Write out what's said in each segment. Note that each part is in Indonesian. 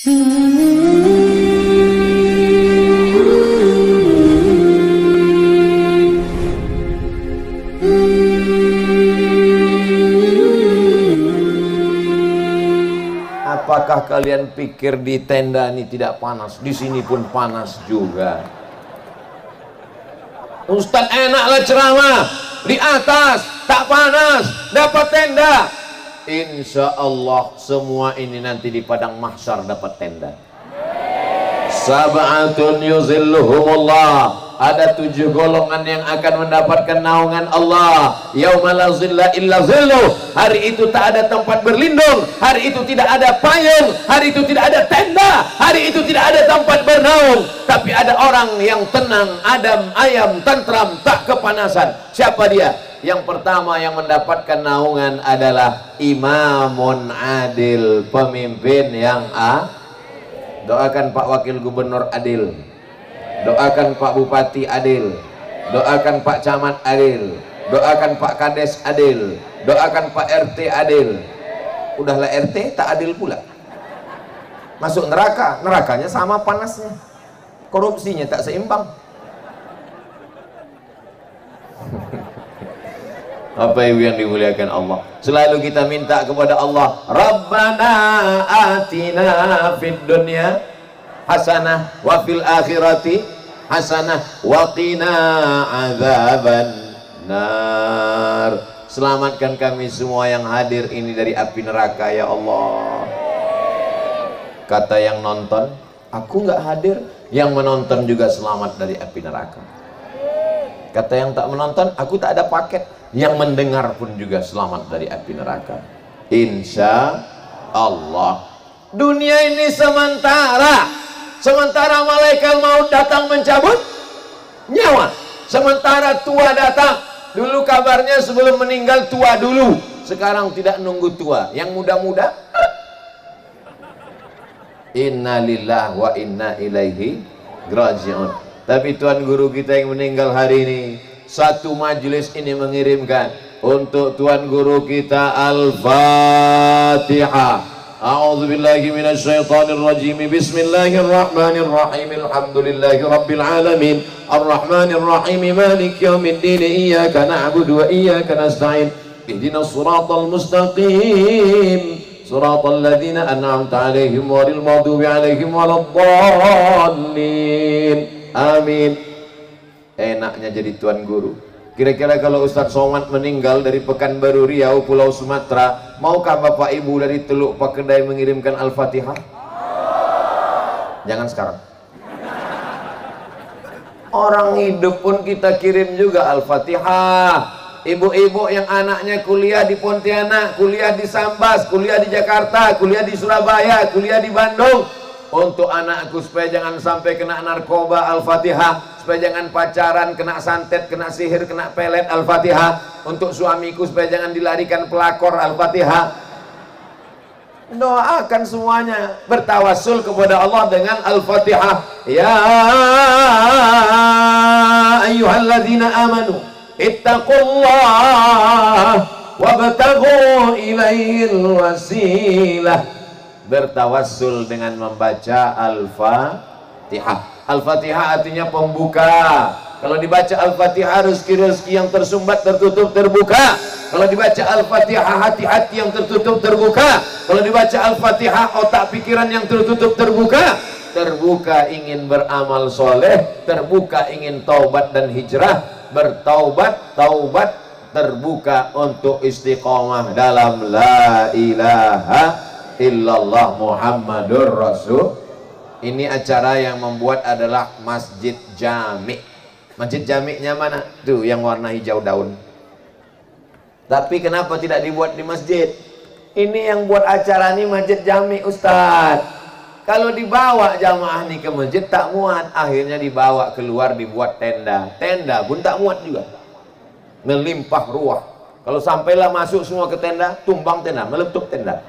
Apakah kalian pikir di tenda ini tidak panas? Di sini pun panas juga. Ustadz enaklah ceramah di atas, tak panas, dapat tenda. Insya Allah semua ini nanti di padang mahsyar dapat tenda. Sab'atun yuzilluhumullah, ada 7 golongan yang akan mendapatkan naungan Allah. Yauma la zilla illa zilluh, hari itu tak ada tempat berlindung, hari itu tidak ada payung, hari itu tidak ada tenda, hari itu tidak ada tempat bernaung, tapi ada orang yang tenang, adem, ayam, tentram, tak kepanasan. Siapa dia? Yang pertama yang mendapatkan naungan adalah imamun adil, pemimpin yang doakan Pak Wakil Gubernur adil, doakan Pak Bupati adil, doakan Pak Camat adil, doakan Pak Kades adil, doakan Pak RT adil. Udahlah RT tak adil pula, masuk neraka, nerakanya sama panasnya, korupsinya tak seimbang. Apa ibu yang dimuliakan Allah, selalu kita minta kepada Allah, Rabbana atina fid dunya hasanah wa fil akhirati hasanah wa qina adzaban nar. Selamatkan kami semua yang hadir ini dari api neraka ya Allah. Kata yang nonton, aku nggak hadir, yang menonton juga selamat dari api neraka. Kata yang tak menonton, aku tak ada paket, yang mendengar pun juga selamat dari api neraka. Insya Allah. Dunia ini sementara, sementara malaikat maut datang mencabut nyawa, sementara tua datang. Dulu kabarnya sebelum meninggal tua dulu, sekarang tidak nunggu tua, yang muda-muda. Inna lillahi wa inna ilaihi raji'un. Tapi Tuan Guru kita yang meninggal hari ini, satu majelis ini mengirimkan untuk Tuan Guru kita Al-Fatihah. A'udzubillahi minasyaitonir rajim. Bismillahirrahmanirrahim. Alhamdulillahi rabbil alamin. Arrahmanir rahim. Maliki yaumiddin. Iyyaka na'budu wa iyyaka nasta'in. Ihdinas siratal mustaqim. Siratal ladzina an'amta 'alaihim ghairil maghdubi 'alaihim waladdallin. Amin. Enaknya jadi Tuan Guru. Kira-kira kalau Ustadz Somad meninggal dari Pekanbaru Riau, Pulau Sumatera, maukah Bapak Ibu dari Teluk Pakedai mengirimkan Al-Fatihah? Jangan sekarang. Orang hidup pun kita kirim juga Al-Fatihah. Ibu-ibu yang anaknya kuliah di Pontianak, kuliah di Sambas, kuliah di Jakarta, kuliah di Surabaya, kuliah di Bandung, untuk anakku supaya jangan sampai kena narkoba, Al-Fatihah. Supaya jangan pacaran, kena santet, kena sihir, kena pelet, Al-Fatihah. Untuk suamiku supaya jangan dilarikan pelakor, Al-Fatihah. Doakan semuanya, bertawassul kepada Allah dengan Al-Fatihah. Ya ayyuhalladzina amanu ittaqullah wabtaghu ilaihil wasilah. Bertawassul dengan membaca Al-Fatihah. Al-Fatihah artinya pembuka. Kalau dibaca Al-Fatihah, rezeki-rezeki yang tersumbat tertutup terbuka. Kalau dibaca Al-Fatihah, hati-hati yang tertutup terbuka. Kalau dibaca Al-Fatihah, otak pikiran yang tertutup terbuka. Terbuka ingin beramal soleh, terbuka ingin taubat dan hijrah. Bertaubat, taubat, terbuka untuk istiqomah dalam la ilaha illallah Muhammadur Rasul. Ini acara yang membuat adalah Masjid Jami. Masjid Jami'nya mana? Tuh yang warna hijau daun. Tapi kenapa tidak dibuat di masjid? Ini yang buat acara ini Masjid Jami, Ustadz. Kalau dibawa jamaah ini ke masjid tak muat, akhirnya dibawa keluar dibuat tenda. Tenda pun tak muat juga, melimpah ruah. Kalau sampailah masuk semua ke tenda, tumbang tenda, meletup tenda.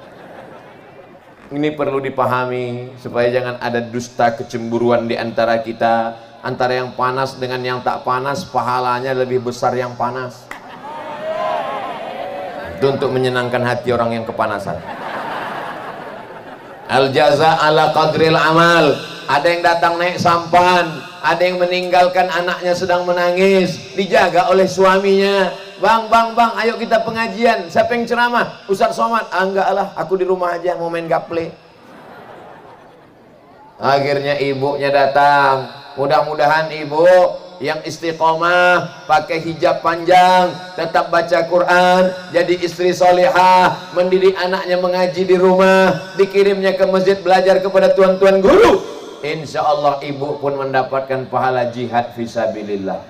Ini perlu dipahami supaya jangan ada dusta kecemburuan di antara kita. Antara yang panas dengan yang tak panas, pahalanya lebih besar yang panas. Itu untuk menyenangkan hati orang yang kepanasan. Al jaza ala qadril amal. Ada yang datang naik sampan, ada yang meninggalkan anaknya sedang menangis, dijaga oleh suaminya. Bang, ayo kita pengajian. Siapa yang ceramah? Ustaz Somad. Ah, enggak lah, aku di rumah aja mau main gaple. Akhirnya ibunya datang. Mudah-mudahan ibu yang istiqomah, pakai hijab panjang, tetap baca Quran, jadi istri solihah, mendidik anaknya mengaji di rumah, dikirimnya ke masjid belajar kepada tuan-tuan guru. Insya Allah ibu pun mendapatkan pahala jihad fisabilillah.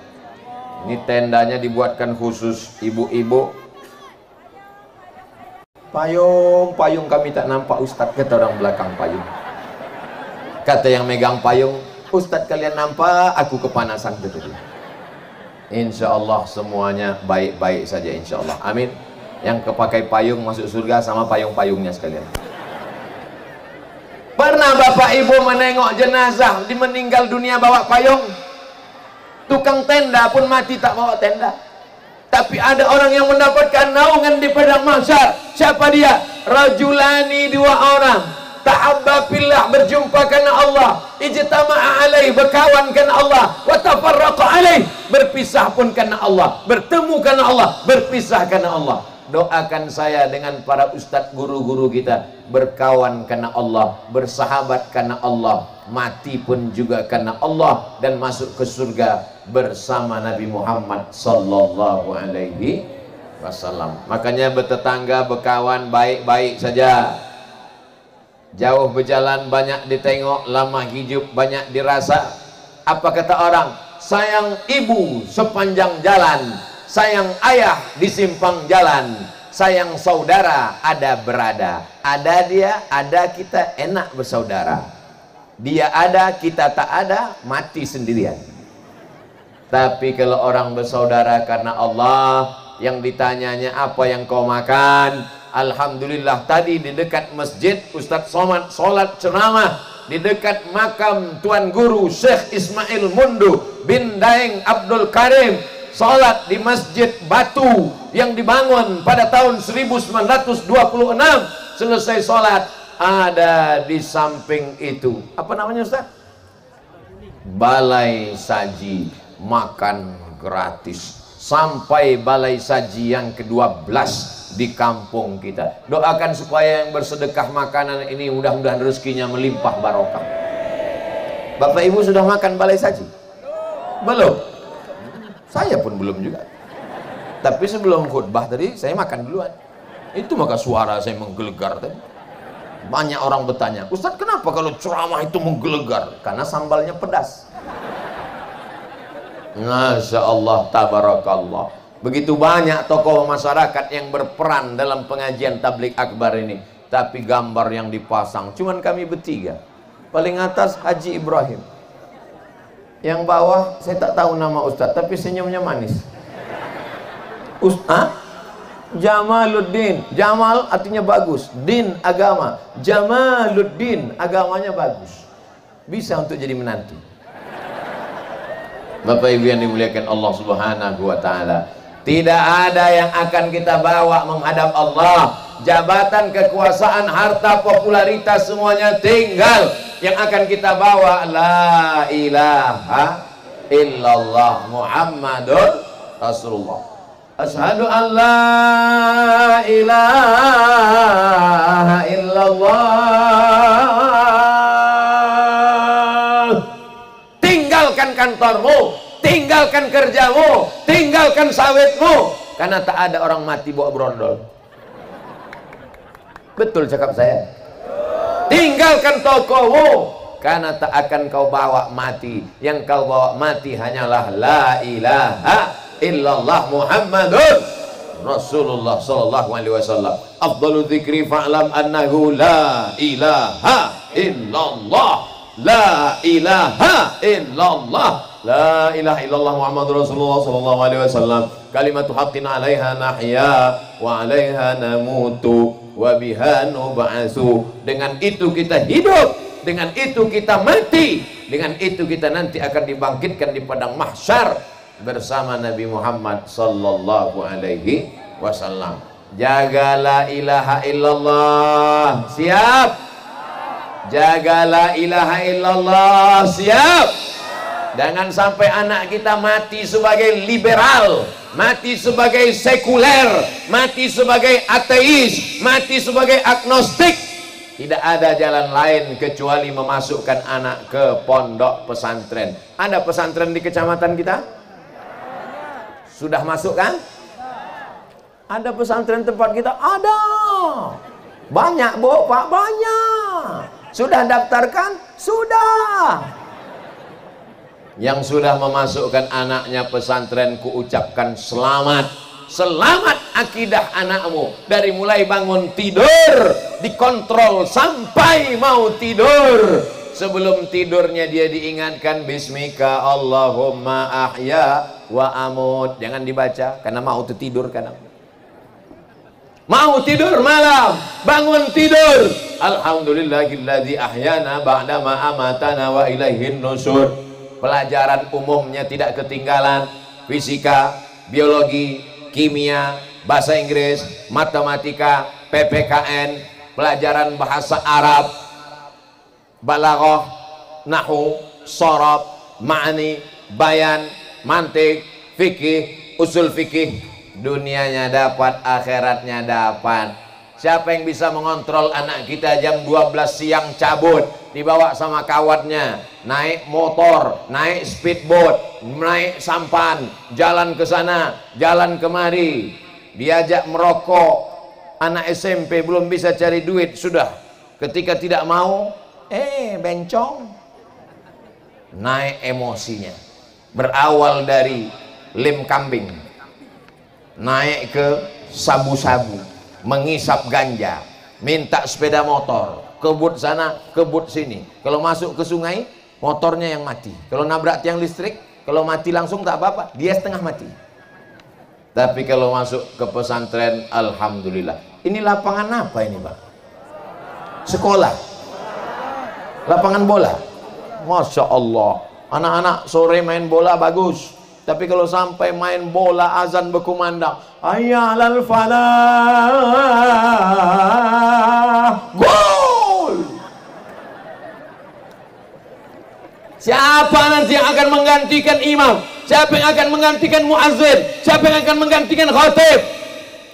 Ini tendanya dibuatkan khusus ibu-ibu. Payung kami tak nampak Ustadz, kata orang belakang payung. Kata yang megang payung, Ustadz kalian nampak, aku kepanasan, kata dia. Insya Allah semuanya baik-baik saja, insya Allah. Amin. Yang kepakai payung masuk surga sama payung-payungnya sekalian. Pernah bapak ibu menengok jenazah di meninggal dunia bawa payung? Tukang tenda pun mati tak bawa tenda. Tapi ada orang yang mendapatkan naungan di padang mahsyar. Siapa dia? Rajulani, dua orang. Ta'abba fillah, berjumpa karena Allah, ijtama'a alaih, berkawan karena Allah, wa tafarraqa alaih, berpisah pun karena Allah, bertemu karena Allah, berpisah karena Allah. Doakan saya dengan para ustadz guru-guru kita, berkawan karena Allah, bersahabat karena Allah, mati pun juga karena Allah, dan masuk ke surga bersama Nabi Muhammad sallallahu alaihi wasallam. Makanya bertetangga, berkawan baik-baik saja. Jauh berjalan banyak ditengok, lama hidup banyak dirasa. Apa kata orang? Sayang ibu sepanjang jalan, sayang ayah di simpang jalan, sayang saudara ada berada. Ada dia, ada kita, enak bersaudara. Dia ada, kita tak ada, mati sendirian. Tapi kalau orang bersaudara karena Allah, yang ditanyanya apa yang kau makan? Alhamdulillah tadi di dekat masjid Ustadz Somad sholat ceramah di dekat makam Tuan Guru Syekh Ismail Mundu bin Daeng Abdul Karim, sholat di masjid batu yang dibangun pada tahun 1926. Selesai sholat, ada di samping itu apa namanya Ustadz? Balai saji, makan gratis sampai balai saji yang ke-12 di kampung kita. Doakan supaya yang bersedekah makanan ini mudah-mudahan rezekinya melimpah barokah. Bapak ibu sudah makan balai saji? Belum? Saya pun belum juga. Tapi sebelum khutbah tadi saya makan duluan. Itu maka suara saya menggelegar tadi. Banyak orang bertanya, Ustadz kenapa kalau ceramah itu menggelegar? Karena sambalnya pedas. Masya Allah, tabarakallah. Begitu banyak tokoh masyarakat yang berperan dalam pengajian tablik akbar ini. Tapi gambar yang dipasang cuman kami bertiga. Paling atas Haji Ibrahim, yang bawah saya tak tahu nama Ustadz, tapi senyumnya manis. Ustadz Jamaluddin. Jamal artinya bagus, din agama. Jamaluddin, agamanya bagus. Bisa untuk jadi menantu. Bapak Ibu yang dimuliakan Allah Subhanahu wa taala. Tidak ada yang akan kita bawa menghadap Allah. Jabatan, kekuasaan, harta, popularitas semuanya tinggal. Yang akan kita bawa la ilaha illallah Muhammadur Rasulullah. Asyhadu an la ilaha illallah. Tinggalkan kantormu, tinggalkan kerjamu, tinggalkan sawitmu, karena tak ada orang mati bawa brondol. Betul cakap saya. Tinggalkan tokomu, karena tak akan kau bawa mati. Yang kau bawa mati hanyalah la ilaha illallah Muhammadur Rasulullah sallallahu alaihi wasallam. Afdalu dzikri fa'lam annahu la ilaha illallah. La ilaha illallah. La ilaha illallah Muhammadur Rasulullah sallallahu alaihi wasallam. Kalimatu haqqin 'alaiha nahya wa 'alaiha namutu wa biha nub'atsu. Dengan itu kita hidup, dengan itu kita mati, dengan itu kita nanti akan dibangkitkan di padang mahsyar bersama Nabi Muhammad sallallahu alaihi wasallam. Jaga la ilaha illallah. Siap? jaga la ilaha illallah. Siap? Jangan sampai anak kita mati sebagai liberal, mati sebagai sekuler, mati sebagai ateis, mati sebagai agnostik. Tidak ada jalan lain kecuali memasukkan anak ke pondok pesantren. Ada pesantren di kecamatan kita? Sudah masuk kan? Ada pesantren tempat kita? Ada. Banyak, Bu, Pak, banyak. Sudah daftarkan? Sudah. Yang sudah memasukkan anaknya pesantren, kuucapkan selamat. Selamat akidah anakmu. Dari mulai bangun tidur dikontrol sampai mau tidur. Sebelum tidurnya dia diingatkan bismika Allahumma ahya wa amut. Jangan dibaca karena mau tidur kan. Mau tidur malam, bangun tidur. Alhamdulillahilladzi ahyana ba'dama amatana wa ilaihin nusur. Pelajaran umumnya tidak ketinggalan. Fisika, biologi, kimia, bahasa Inggris, matematika, PPKN, pelajaran bahasa Arab, balaghah, nahwu, sharaf, ma'ani, bayan, mantik, fikih, usul fikih. Dunianya dapat, akhiratnya dapat. Siapa yang bisa mengontrol anak kita jam 12 siang cabut, dibawa sama kawannya, naik motor, naik speedboat, naik sampan, jalan ke sana, jalan kemari, diajak merokok. Anak SMP belum bisa cari duit, sudah ketika tidak mau, bencong. Naik emosinya. Berawal dari lem kambing, naik ke sabu-sabu, mengisap ganja, minta sepeda motor, kebut sana, kebut sini. Kalau masuk ke sungai, motornya yang mati. Kalau nabrak tiang listrik, kalau mati langsung tak apa-apa, dia setengah mati. Tapi kalau masuk ke pesantren, alhamdulillah. Ini lapangan apa ini, Pak? Sekolah? Lapangan bola? Masya Allah. Anak-anak sore main bola bagus. Tapi kalau sampai main bola azan berkumandang, hayyalal falah, gol. Siapa nanti yang akan menggantikan imam? Siapa yang akan menggantikan muazzin? Siapa yang akan menggantikan khatib?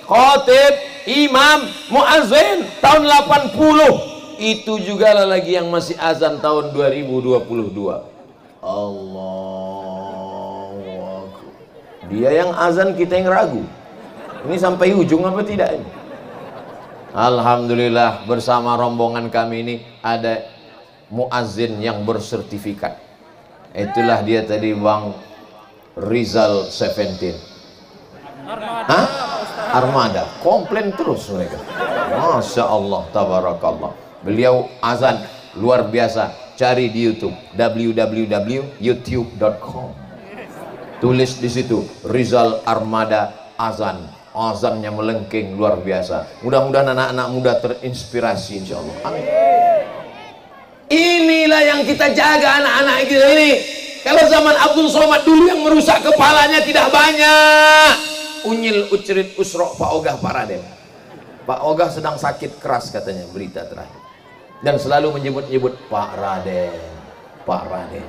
Khatib, imam, muazzin tahun 80. Itu juga lagi yang masih azan tahun 2022. Allah, dia yang azan, kita yang ragu. Ini sampai ujung apa tidak ini? Alhamdulillah, bersama rombongan kami ini ada muazzin yang bersertifikat. Itulah dia tadi, Bang Rizal 17. Hah? Armada. Komplain terus mereka. Masya Allah, tabarakallah. Beliau azan luar biasa. Cari di YouTube, www.youtube.com. Tulis di situ Rizal Armada azan. Azannya melengking luar biasa. Mudah-mudahan anak-anak muda terinspirasi, insya Allah. Amin. Inilah yang kita jaga anak-anak kita ini. Kalau zaman Abdul Somad dulu yang merusak kepalanya tidak banyak. Unyil ucrit usro Pak Ogah Pak Raden. Pak Ogah sedang sakit keras katanya, berita terakhir. Dan selalu menyebut-nyebut Pak Raden, Pak Raden.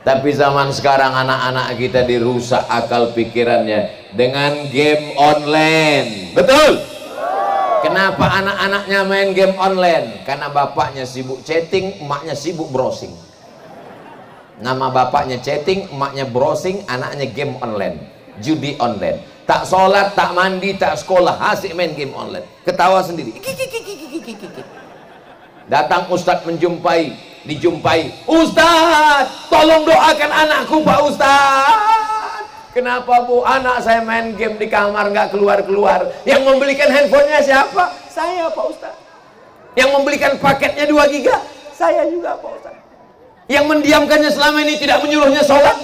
Tapi zaman sekarang anak-anak kita dirusak akal pikirannya dengan game online. Betul? Kenapa anak-anaknya main game online? Karena bapaknya sibuk chatting, emaknya sibuk browsing. Nama bapaknya chatting, emaknya browsing, anaknya game online, judi online. Tak sholat, tak mandi, tak sekolah, asik main game online. Ketawa sendiri. Datang Ustadz dijumpai. Ustadz, tolong doakan anakku Pak Ustadz. Kenapa Bu? Anak saya main game di kamar nggak keluar-keluar. Yang membelikan handphonenya siapa? Saya Pak Ustadz. Yang membelikan paketnya 2 giga? Saya juga Pak Ustadz. Yang mendiamkannya selama ini tidak menyuruhnya sholat?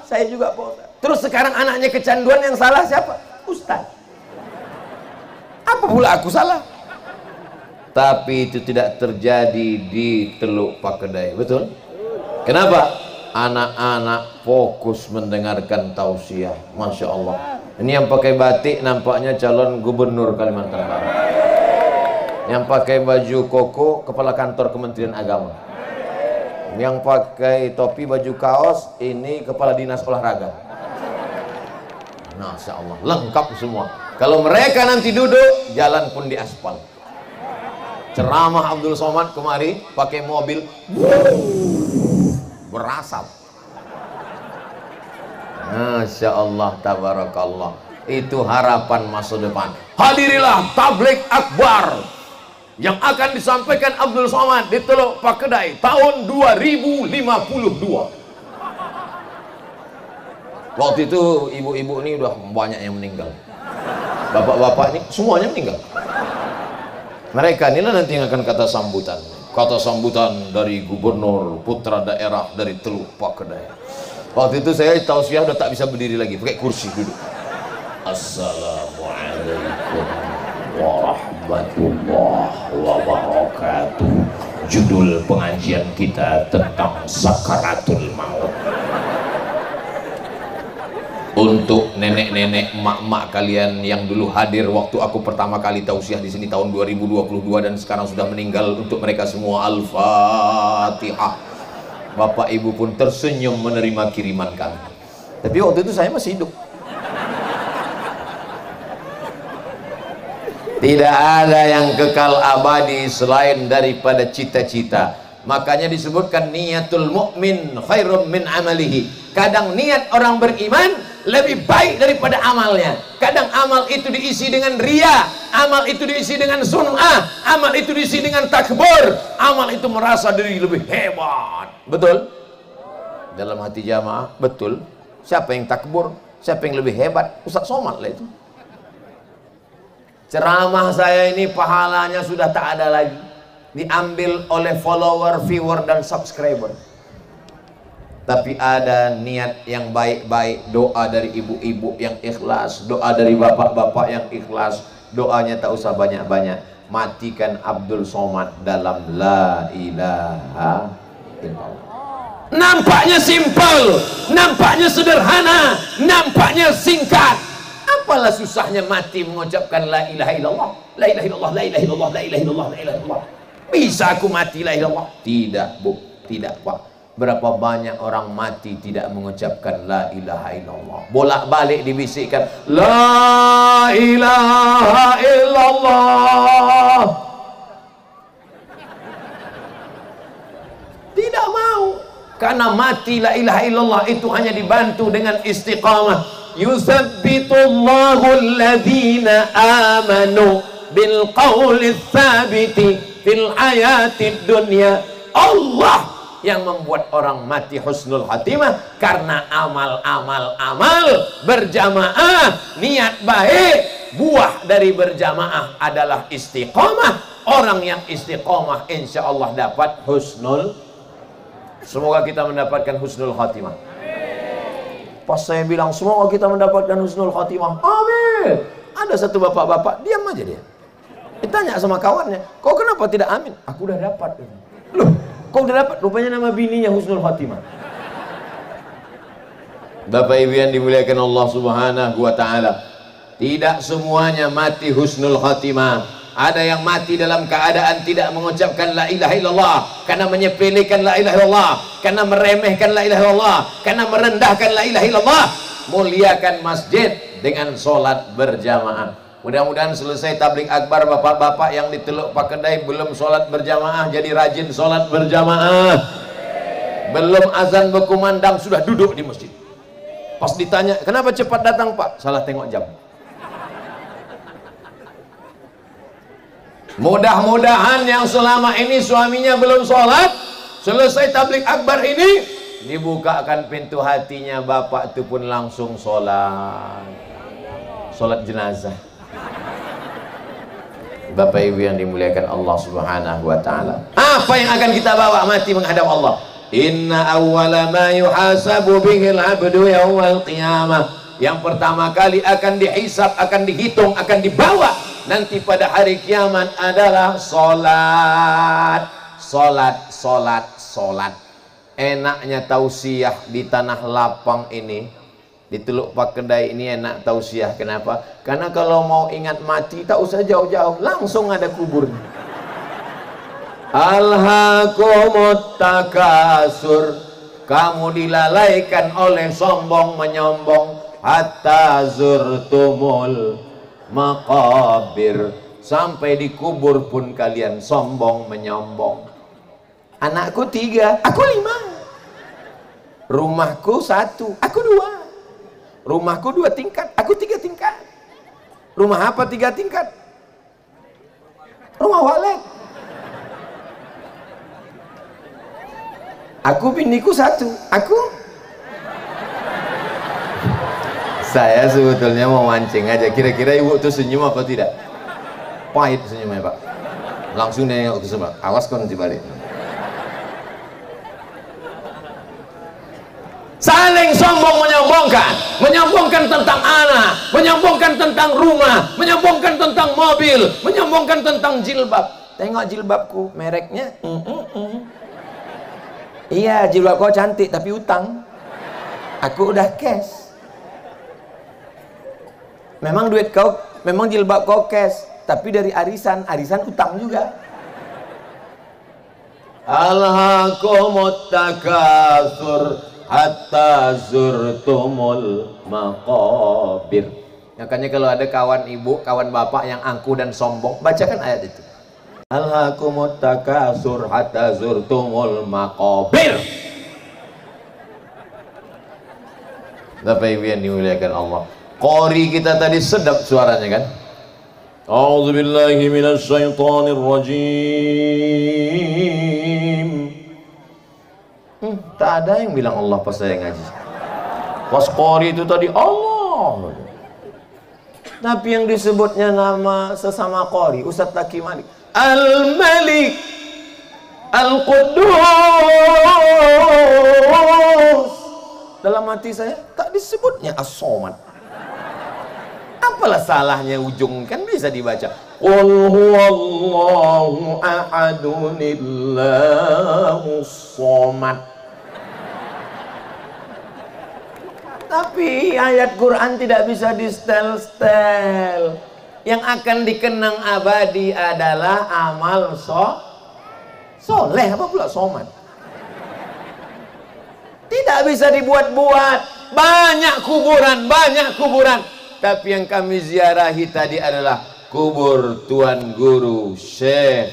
Saya juga Pak Ustadz. Terus sekarang anaknya kecanduan, yang salah siapa? Ustadz. Apa pula aku salah? Tapi itu tidak terjadi di Teluk Pakedai, betul? Kenapa? Anak-anak fokus mendengarkan tausiah. Masya Allah. Ini yang pakai batik nampaknya calon gubernur Kalimantan Barat. Yang pakai baju koko kepala kantor Kementerian Agama. Yang pakai topi baju kaos ini kepala dinas olahraga. Masya Allah, lengkap semua. Kalau mereka nanti duduk, jalan pun di aspal. Ceramah Abdul Somad kemari pakai mobil berasap. Masya Allah, tabarakallah. Itu harapan masa depan. Hadirilah tabligh akbar yang akan disampaikan Abdul Somad di Teluk Pakedai tahun 2052. Waktu itu ibu-ibu ini udah banyak yang meninggal, bapak-bapak ini semuanya meninggal. Mereka inilah nanti yang akan kata sambutan dari gubernur putra daerah dari Teluk Pakedai. Waktu itu saya tausiah udah tak bisa berdiri lagi, pakai kursi duduk. Assalamualaikum warahmatullahi wabarakatuh. Judul pengajian kita tentang sakaratul maut. Untuk nenek-nenek, emak-emak kalian yang dulu hadir waktu aku pertama kali tausiah di sini tahun 2022 dan sekarang sudah meninggal, untuk mereka semua Al-Fatihah. Bapak Ibu pun tersenyum menerima kiriman kami. Tapi waktu itu saya masih hidup. Tidak ada yang kekal abadi selain daripada cita-cita. Makanya disebutkan niatul mukmin khairum min amalihi. Kadang niat orang beriman lebih baik daripada amalnya. Kadang amal itu diisi dengan ria, amal itu diisi dengan sum'ah, amal itu diisi dengan takbur, amal itu merasa diri lebih hebat. Betul? Dalam hati jamaah, betul. Siapa yang takbur? Siapa yang lebih hebat? Ustaz Somad lah itu. Ceramah saya ini pahalanya sudah tak ada lagi, diambil oleh follower, viewer dan subscriber. Tapi ada niat yang baik-baik, doa dari ibu-ibu yang ikhlas, doa dari bapak-bapak yang ikhlas. Doanya tak usah banyak-banyak. Matikan Abdul Somad dalam la ilaha illallah. Nampaknya simpel, nampaknya sederhana, nampaknya singkat. Apalah susahnya mati mengucapkan la ilaha illallah, la ilaha illallah, la ilaha illallah, la ilaha illallah, la ilaha illallah. Bisa aku mati la ilaha illallah? Tidak, Bu, tidak, Pak. Berapa banyak orang mati tidak mengucapkan la ilaha illallah. Bolak-balik dibisikkan la ilaha illallah. Tidak mau. Karena mati la ilaha illallah itu hanya dibantu dengan istiqamah. Yusabbitullahu alladhina amanu bil qawli tsabiti fil hayatid dunya. Allah yang membuat orang mati husnul khatimah karena amal berjamaah, niat baik. Buah dari berjamaah adalah istiqomah. Orang yang istiqomah insya Allah dapat husnul. Semoga kita mendapatkan husnul khatimah. Pas saya bilang semoga kita mendapatkan husnul khatimah, amin. Ada satu bapak-bapak diam aja dia. Ditanya sama kawannya, kau kenapa tidak amin? Aku udah dapat. Loh, kau udah dapat? Rupanya nama bininya husnul khatimah. Bapak Ibu yang dimuliakan Allah Subhanahu wa taala, tidak semuanya mati husnul khatimah. Ada yang mati dalam keadaan tidak mengucapkan la ilaha illallah, karena menyepelekan la ilaha illallah, karena meremehkan la ilaha illallah, karena merendahkan la ilaha illallah. Muliakan masjid dengan sholat berjamaah. Mudah-mudahan selesai tabligh akbar bapak-bapak yang di Teluk Pakedai belum sholat berjamaah jadi rajin sholat berjamaah. Belum azan berkumandang sudah duduk di masjid. Pas ditanya kenapa cepat datang Pak? Salah tengok jam. Mudah-mudahan yang selama ini suaminya belum sholat, selesai tabligh akbar ini dibukakan pintu hatinya, bapak itu pun langsung sholat jenazah. Bapak Ibu yang dimuliakan Allah Subhanahu wa taala, apa yang akan kita bawa mati menghadap Allah? Inna awwala ma yuhasabu bihil abdu yawmal qiyamah. Yang pertama kali akan dihisab, akan dihitung, akan dibawa nanti pada hari kiamat adalah sholat. Enaknya tausiah di tanah lapang ini, di Teluk Pakedai ini enak tausiah. Kenapa? Karena kalau mau ingat mati tak usah jauh-jauh, langsung ada kuburnya. Alhaakumut takasur, kamu dilalaikan oleh sombong menyombong, hatta zurtumul maqabir, sampai dikubur pun kalian sombong menyombong. Anakku 3, aku 5. Rumahku 1, aku 2. Rumahku 2 tingkat, aku 3 tingkat. Rumah apa 3 tingkat? Rumah walet. Aku biniku 1, aku. Saya sebetulnya mau mancing aja, kira-kira ibu tuh senyum apa tidak? Pahit senyumnya pak. Langsung nengok ke sebelah, awas kau nanti balik. Saling sombong menyombongkan tentang anak, menyombongkan tentang rumah, menyombongkan tentang mobil, menyombongkan tentang jilbab. Tengok jilbabku, mereknya iya, jilbab kau cantik tapi utang. Aku udah cash. Memang duit kau, memang jilbab kau cash, tapi dari arisan utang juga. Alhaakumut takasur hatta zurtumul maqabir. Makanya kalau ada kawan ibu, kawan bapak yang angkuh dan sombong, bacakan ayat itu. Alhaakumut takasur hatta zurtumul maqabir. Bapak Ibu yang dimuliakan Allah, qori kita tadi sedap suaranya kan? A'udzubillahi minasyaitonir rajim. Tak ada yang bilang Allah pas saya ngaji. Pas qori itu tadi Allah. Tapi yang disebutnya nama sesama qori, Ustadz Taki Malik, Al-Malik, Al-Quddus. Dalam hati saya tak disebutnya As-Somad. Apalah salahnya ujung, kan bisa dibaca Qul huwallahu ahadunillahus somad. Tapi ayat Quran tidak bisa di setel-setel. Yang akan dikenang abadi adalah amal soleh. Apa pula somad? Tidak bisa dibuat-buat. Banyak kuburan. Tapi yang kami ziarahi tadi adalah kubur Tuan Guru Syekh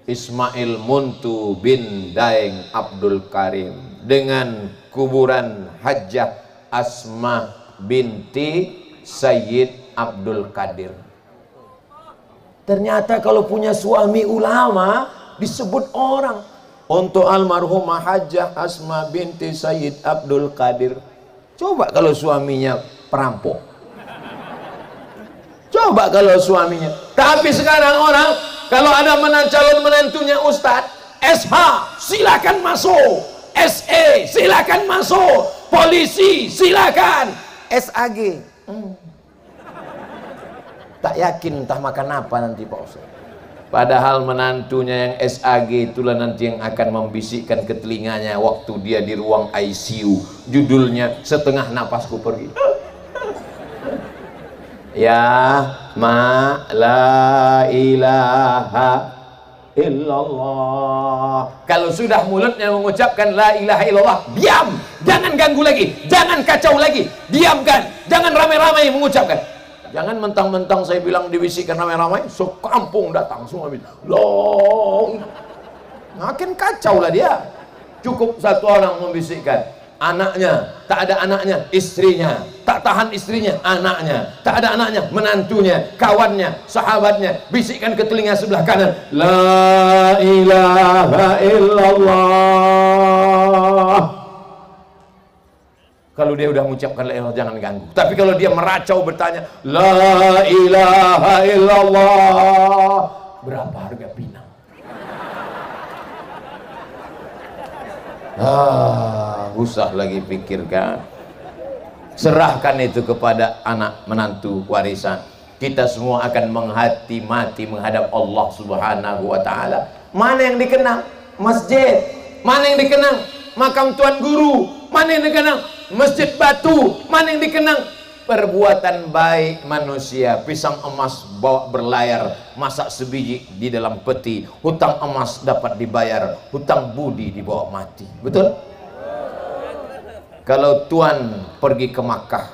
Ismail Muntu bin Daeng Abdul Karim, dengan kuburan Hajjah Asma binti Sayyid Abdul Qadir. Ternyata kalau punya suami ulama disebut orang. Untuk almarhumah Hajjah Asma binti Sayyid Abdul Qadir, coba kalau suaminya perampok, coba kalau suaminya. Tapi sekarang orang kalau ada calon menantunya Ustadz, SH silakan masuk, SE silakan masuk, polisi silakan, SAG tak yakin entah makan apa nanti Pak Ustadz. Padahal menantunya yang SAG itulah nanti yang akan membisikkan ke telinganya waktu dia di ruang ICU. Judulnya Setengah Napasku Pergi. Ya ma la ilaha illallah. Kalau sudah mulutnya mengucapkan la ilaha illallah, diam, jangan ganggu lagi, jangan kacau lagi, diamkan, jangan ramai-ramai mengucapkan. Jangan mentang-mentang saya bilang dibisikkan ramai-ramai, sekampung datang semua bilang long. Makin kacau lah dia. Cukup satu orang membisikkan, anaknya, tak ada anaknya, istrinya, tak tahan istrinya, anaknya, tak ada anaknya, menantunya, kawannya, sahabatnya, bisikkan ke telinga sebelah kanan, la ilaha illallah. Kalau dia udah mengucapkan la ilaha, jangan ganggu. Tapi kalau dia meracau bertanya la ilaha illallah, berapa harga pinang? Usah lagi pikirkan. Serahkan itu kepada anak menantu warisan. Kita semua akan mati menghadap Allah Subhanahu wa ta'ala. Mana yang dikenang? Masjid. Mana yang dikenang? Makam Tuan Guru. Mana yang dikenang? Masjid Batu. Mana yang dikenang? perbuatan baik manusia. Pisang emas bawa berlayar, masak sebiji di dalam peti. Hutang emas dapat dibayar, hutang budi dibawa mati. Betul? Kalau Tuan pergi ke Makkah,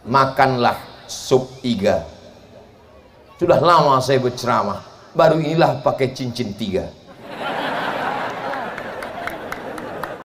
makanlah sup iga. Sudah lama saya berceramah, baru inilah pakai cincin 3.